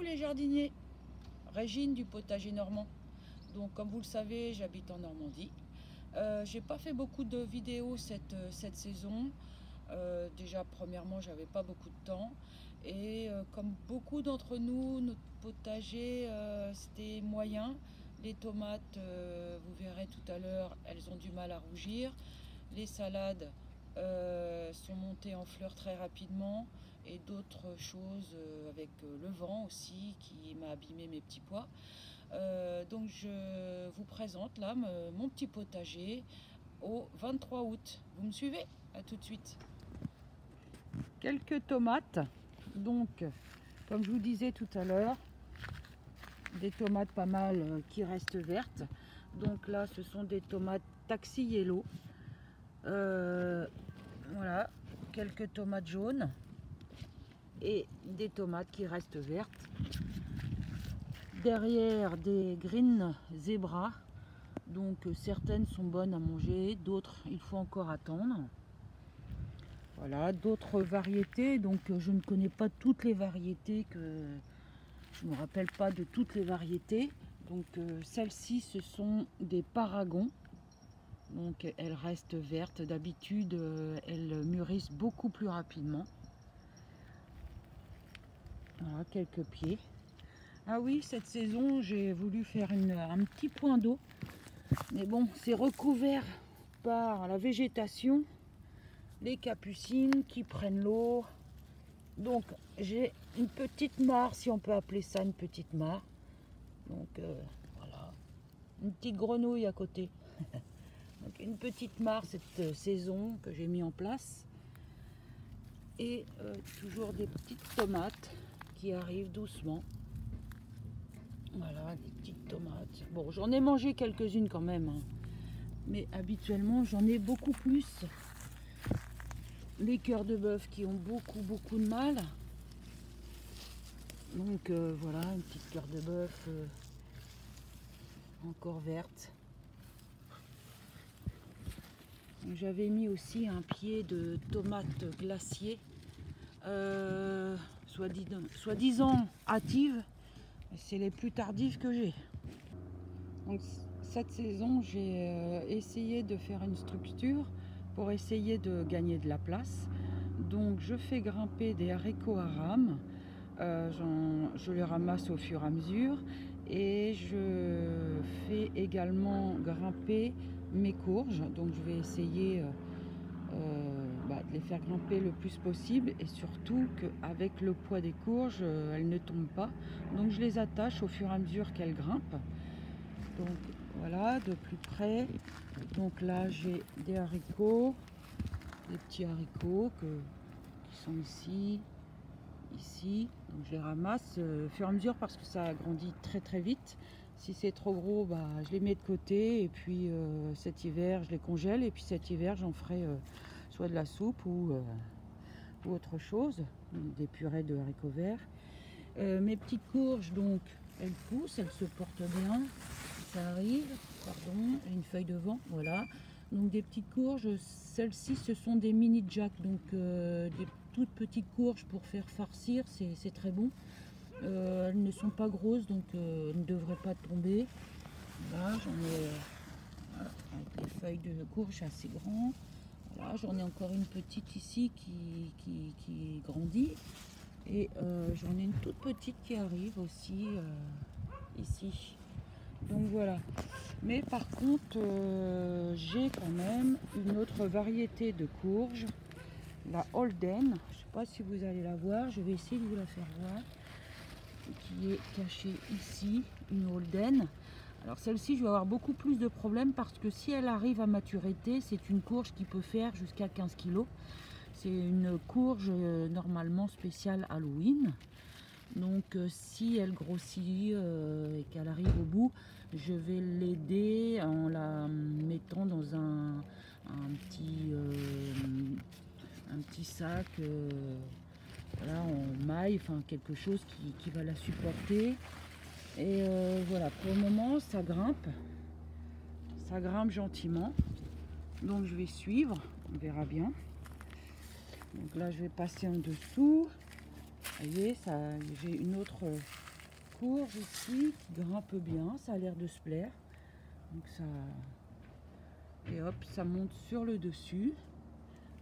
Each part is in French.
les jardiniers, Régine du potager normand. Donc comme vous le savez, j'habite en Normandie. J'ai pas fait beaucoup de vidéos cette saison. Déjà premièrement, j'avais pas beaucoup de temps. Et comme beaucoup d'entre nous, notre potager c'était moyen. Les tomates, vous verrez tout à l'heure, elles ont du mal à rougir. Les salades sont montées en fleurs très rapidement. Et d'autres choses avec le vent aussi qui m'a abîmé mes petits pois. Donc je vous présente là mon petit potager au 23 août. Vous me suivez? À tout de suite. Quelques tomates. Donc, comme je vous disais tout à l'heure, des tomates pas mal qui restent vertes. Donc là, ce sont des tomates Taxi Yellow. Voilà, quelques tomates jaunes et des tomates qui restent vertes. Derrière, des Green Zebra. Donc certaines sont bonnes à manger, d'autres il faut encore attendre. Voilà, d'autres variétés. Donc je ne connais pas toutes les variétés, je ne me rappelle pas de toutes les variétés. Donc celles-ci, ce sont des Paragons. Donc elles restent vertes. D'habitude, elles mûrissent beaucoup plus rapidement. Voilà, quelques pieds. Ah oui, cette saison, j'ai voulu faire un petit point d'eau. Mais bon, c'est recouvert par la végétation, les capucines qui prennent l'eau. Donc j'ai une petite mare, si on peut appeler ça une petite mare. Donc voilà, une petite grenouille à côté. Donc une petite mare cette saison que j'ai mis en place. Et toujours des petites tomates qui arrivent doucement. Voilà, des petites tomates. Bon, j'en ai mangé quelques-unes quand même, hein. Mais habituellement, j'en ai beaucoup plus. Les cœurs de bœuf qui ont beaucoup de mal. Donc voilà, une petite cœur de bœuf encore verte. J'avais mis aussi un pied de tomate glacier, soi-disant hâtives. C'est les plus tardives que j'ai. Donc cette saison, j'ai essayé de faire une structure pour essayer de gagner de la place. Donc je fais grimper des haricots à rames. Je les ramasse au fur et à mesure. Et je fais également grimper mes courges. Donc je vais essayer de les faire grimper le plus possible. Et surtout qu'avec le poids des courges, elles ne tombent pas. Donc je les attache au fur et à mesure qu'elles grimpent. Donc voilà, de plus près. Donc là j'ai des haricots, des petits haricots qui sont ici. Donc je les ramasse au fur et à mesure parce que ça grandit très vite. Si c'est trop gros, je les mets de côté et puis cet hiver je les congèle et puis cet hiver j'en ferai soit de la soupe ou autre chose, des purées de haricots verts. Mes petites courges, donc elles poussent, elles se portent bien. Ça arrive, pardon, une feuille de vent, voilà. Donc des petites courges, celles-ci ce sont des mini jack, donc des toutes petites courges pour faire farcir, c'est très bon. Elles ne sont pas grosses, donc elles ne devraient pas tomber. Là j'en ai voilà, avec les feuilles de courge assez grands. Voilà, j'en ai encore une petite ici qui grandit. Et j'en ai une toute petite qui arrive aussi ici. Donc voilà. Mais par contre, j'ai quand même une autre variété de courge, la Holden. Je ne sais pas si vous allez la voir, je vais essayer de vous la faire voir. Qui est cachée ici, une Holden. Alors celle-ci, je vais avoir beaucoup plus de problèmes parce que si elle arrive à maturité, c'est une courge qui peut faire jusqu'à 15 kg. C'est une courge normalement spéciale Halloween. Donc si elle grossit et qu'elle arrive au bout, je vais l'aider en la mettant dans un petit sac voilà, en maille, enfin quelque chose qui va la supporter. Et voilà, pour le moment ça grimpe gentiment. Donc je vais suivre, on verra bien. Donc là je vais passer en dessous. Vous voyez, j'ai une autre courge ici qui grimpe bien, ça a l'air de se plaire. Donc ça, et hop, ça monte sur le dessus.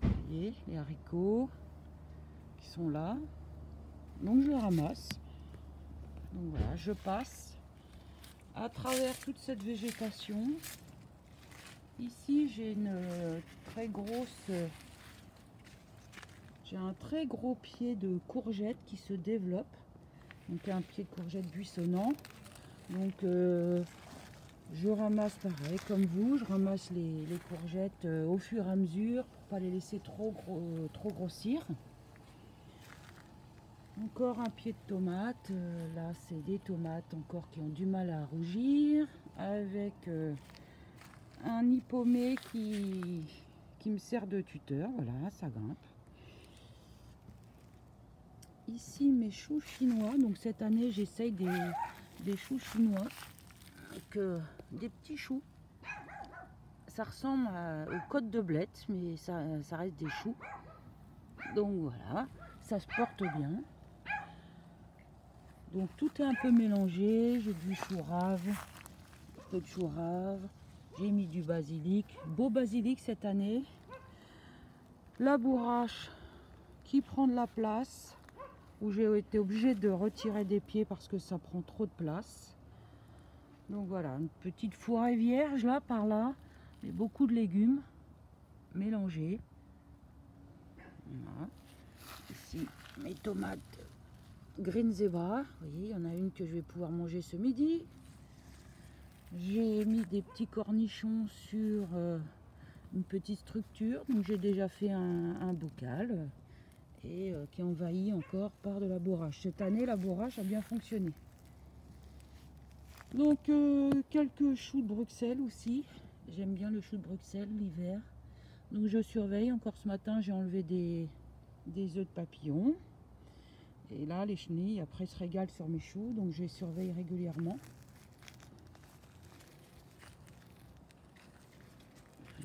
Vous voyez les haricots qui sont là. Donc je les ramasse. Donc voilà, je passe à travers toute cette végétation. Ici j'ai une très grosse, j'ai un très gros pied de courgette qui se développe. Donc un pied de courgette buissonnant. Donc je ramasse pareil comme vous, je ramasse les courgettes au fur et à mesure pour pas les laisser trop grossir. Encore un pied de tomate, là c'est des tomates encore qui ont du mal à rougir, avec un nid paumé qui me sert de tuteur, voilà, ça grimpe. Ici mes choux chinois, donc cette année j'essaye des choux chinois, donc, des petits choux. Ça ressemble aux côtes de blettes, mais ça reste des choux. Donc voilà, ça se porte bien. Donc tout est un peu mélangé, j'ai du chou rave, un peu de chou rave, j'ai mis du basilic, beau basilic cette année. La bourrache qui prend de la place, où j'ai été obligée de retirer des pieds parce que ça prend trop de place. Donc voilà, une petite forêt vierge là, par là, mais beaucoup de légumes mélangés. Voilà. Ici, mes tomates Green Zebra, vous voyez, il y en a une que je vais pouvoir manger ce midi. J'ai mis des petits cornichons sur une petite structure, donc j'ai déjà fait un bocal et qui est envahi encore par de la bourrache. Cette année, la bourrache a bien fonctionné. Donc quelques choux de Bruxelles aussi. J'aime bien le chou de Bruxelles l'hiver. Donc je surveille. Encore ce matin, j'ai enlevé des œufs de papillon. Et là, les chenilles, après, se régalent sur mes choux, donc je les surveille régulièrement.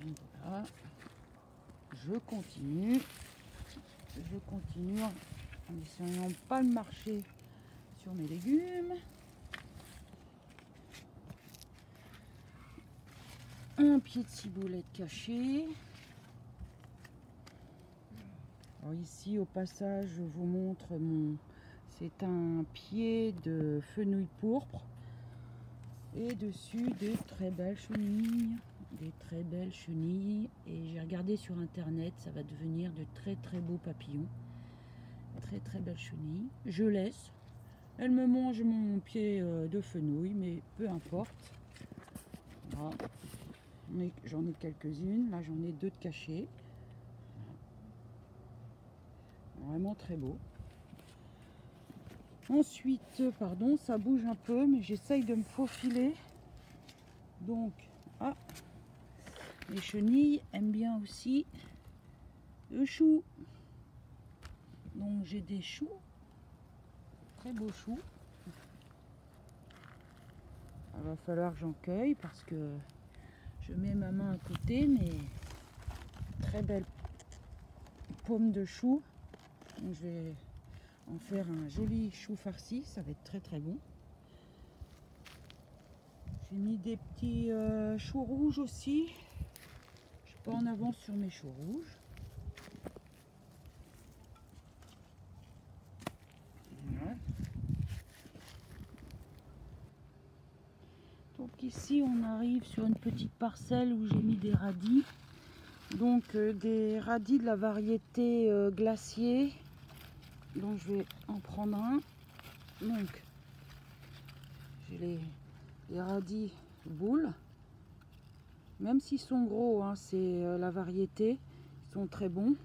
Donc voilà, je continue en essayant pas de marcher sur mes légumes. Un pied de ciboulette caché. Alors ici, au passage, je vous montre c'est un pied de fenouil pourpre et dessus des très belles chenilles, et j'ai regardé sur internet, ça va devenir de très beaux papillons, très belles chenilles. Je laisse, elles me mangent mon pied de fenouil, mais peu importe. Voilà. J'en ai quelques-unes, là j'en ai 2 de cachés. Vraiment très beau. Ensuite, pardon, ça bouge un peu, mais j'essaye de me faufiler. Donc, les chenilles aiment bien aussi le chou. Donc j'ai des choux, très beaux choux. Il va falloir que j'en cueille parce que je mets ma main à côté, mais très belle pomme de chou. Donc je vais en faire un joli chou farci, ça va être très bon. J'ai mis des petits choux rouges aussi. Je suis pas en avance sur mes choux rouges. Voilà. Donc ici on arrive sur une petite parcelle où j'ai mis des radis. Donc des radis de la variété glacier. Donc je vais en prendre un. Donc j'ai les radis boules. Même s'ils sont gros, hein, c'est la variété. Ils sont très bons.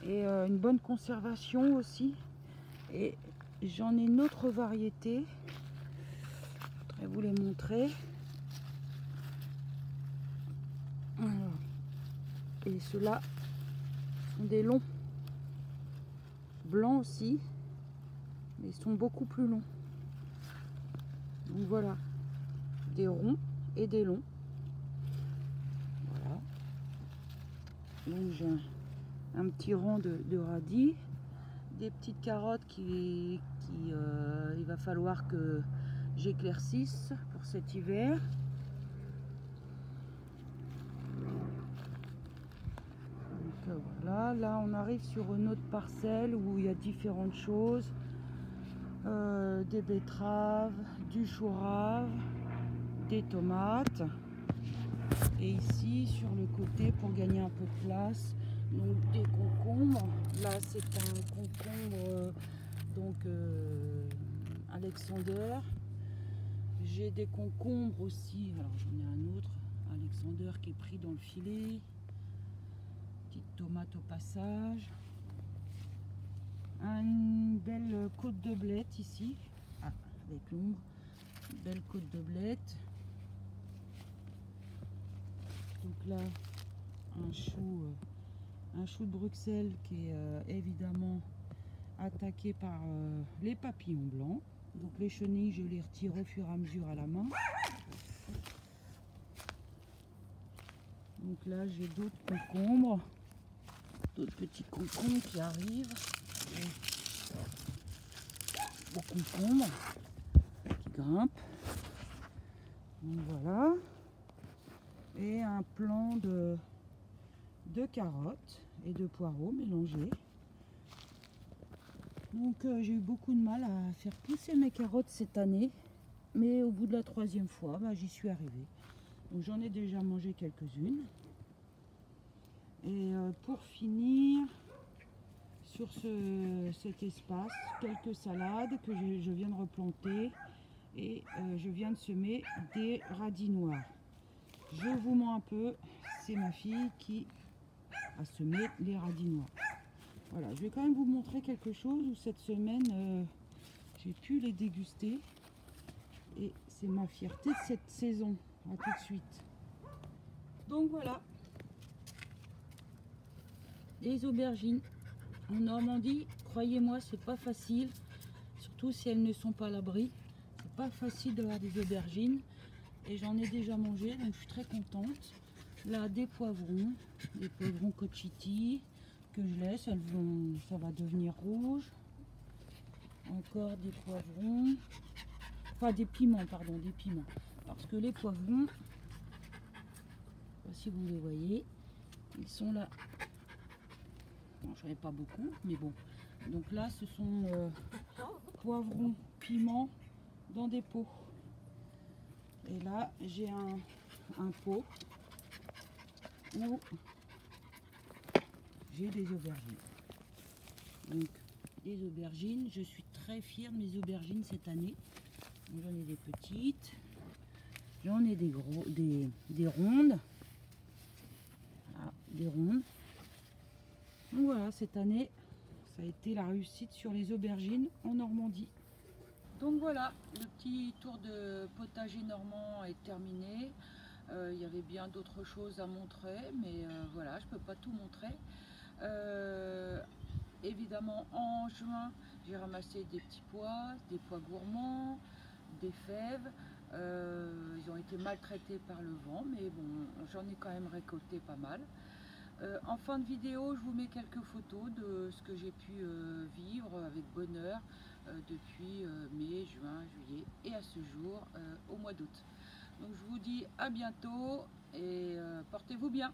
Et une bonne conservation aussi. Et j'en ai une autre variété. Je voudrais vous les montrer. Alors, et ceux-là sont des longs. Blancs aussi. Mais ils sont beaucoup plus longs. Donc voilà. Des ronds et des longs. Voilà. Donc j'ai un petit rang de radis. Des petites carottes il va va falloir que j'éclaircisse pour cet hiver. Donc voilà, là on arrive sur une autre parcelle où il y a différentes choses. Des betteraves, du chou-rave, des tomates. Et ici sur le côté, pour gagner un peu de place, donc des concombres. Là c'est un concombre Alexander. J'ai des concombres aussi, alors j'en ai un autre Alexander qui est pris dans le filet. Petite tomate au passage. Une belle côte de blette ici, avec l'ombre. Une belle côte de blette. Donc là un chou de Bruxelles qui est évidemment attaqué par les papillons blancs. Donc les chenilles, je les retire au fur et à mesure à la main. Donc là j'ai d'autres concombres, d'autres petits concombres qui arrivent. Beaux concombres qui grimpent. Donc voilà. Et un plant de carottes et de poireaux mélangés. Donc j'ai eu beaucoup de mal à faire pousser mes carottes cette année, mais au bout de la 3e fois, j'y suis arrivée. Donc j'en ai déjà mangé quelques-unes. Et pour finir, sur cet espace, quelques salades que je viens de replanter, et je viens de semer des radis noirs. Je vous mens un peu, c'est ma fille qui a semé les radis noirs. Voilà, je vais quand même vous montrer quelque chose où cette semaine j'ai pu les déguster et c'est ma fierté de cette saison. À tout de suite. Donc voilà, les aubergines en Normandie, croyez-moi, c'est pas facile, surtout si elles ne sont pas à l'abri. C'est pas facile d'avoir des aubergines et j'en ai déjà mangé, donc je suis très contente. Là, des poivrons cochiti que je laisse, ça va devenir rouge. Encore des poivrons, enfin des piments, pardon, des piments. Parce que les poivrons, si vous les voyez, ils sont là. Bon, j'en ai pas beaucoup, mais bon. Donc là, ce sont poivrons, piments dans des pots. Et là, j'ai un pot où j'ai des aubergines. Donc, les aubergines, je suis très fière de mes aubergines cette année. J'en ai des petites, j'en ai des rondes. Voilà, des rondes. Donc voilà, cette année, ça a été la réussite sur les aubergines en Normandie. Donc voilà, le petit tour de potager normand est terminé. Il y avait bien d'autres choses à montrer, mais voilà, je ne peux pas tout montrer. Évidemment, en juin, j'ai ramassé des petits pois, des pois gourmands, des fèves. Ils ont été maltraités par le vent, mais bon, j'en ai quand même récolté pas mal. En fin de vidéo, je vous mets quelques photos de ce que j'ai pu vivre avec bonheur depuis mai, juin, juillet et à ce jour au mois d'août. Donc je vous dis à bientôt et portez-vous bien.